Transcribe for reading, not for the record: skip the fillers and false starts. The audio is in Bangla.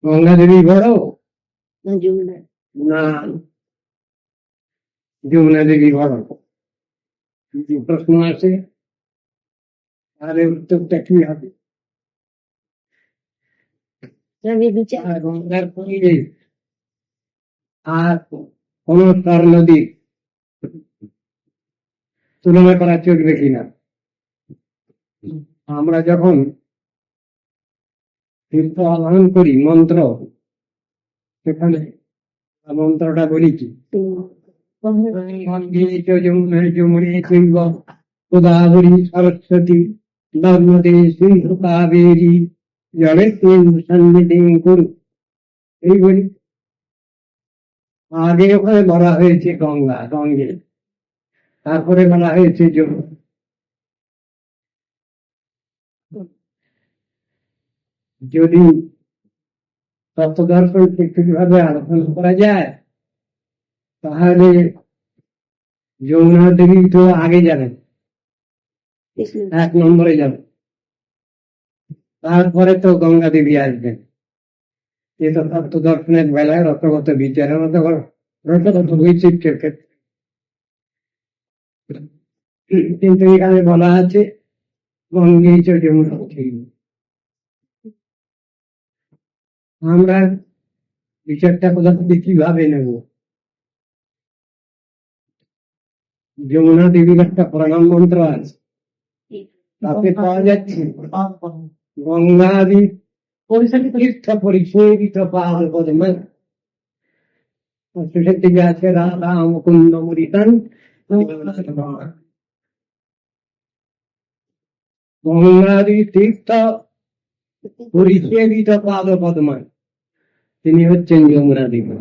গঙ্গা দেবী বড় না যমুনা। না যমুনা দেবী বড়? প্রশ্ন আছে, তাহলে উত্তরটা কি হবে? রবি বিচার। আর গঙ্গার পরিবেশ আর কোন স্তর নদী তুলনা করা চলবে কিনা? আমরা যখন তীর্থ আহ্বান করি মন্ত্র, সেখানে মন্ত্রটা বলি কি? গোদাবরী সরস্বতী নর্মদে সিন্ধু কাবেরী জলে সন্নিধি করু, এই বলি। আগে ওখানে বলা হয়েছে গঙ্গা, গঙ্গে, তারপরে বলা হয়েছে যমুনা। যদি তত্ত্বদর্শন ঠিকভাবে আলোচনা করা যায়, তাহলে যমুনা দেবী তো আগে যাবেন, 1 নম্বরে যাবেন, তারপরে তো গঙ্গা দেবী আসবেন। এ তো তত্ত্ব দর্শনের বেলায় রসগত বিচারের মতো রসগত বৈচিত্র্যের ক্ষেত্রে। কিন্তু এখানে বলা আছে গঙ্গে চ যমুনা ছিল। আমরা বিচারটা কোথা থেকে কিভাবে নেব? যমুনা দেবীর একটা প্রণাম মন্ত্র আছে, তাতে পাওয়া যাচ্ছে গঙ্গাদি তীর্থ পরিশোধিত পাদ পদ্মে, শেষের দিকে আছে রাধা মুকুন্দ মুরিতান গঙ্গাদি তীর্থ পরিশোধিত পাদ পদ্মে, তিনি হচ্ছেন যমুনা দেবী।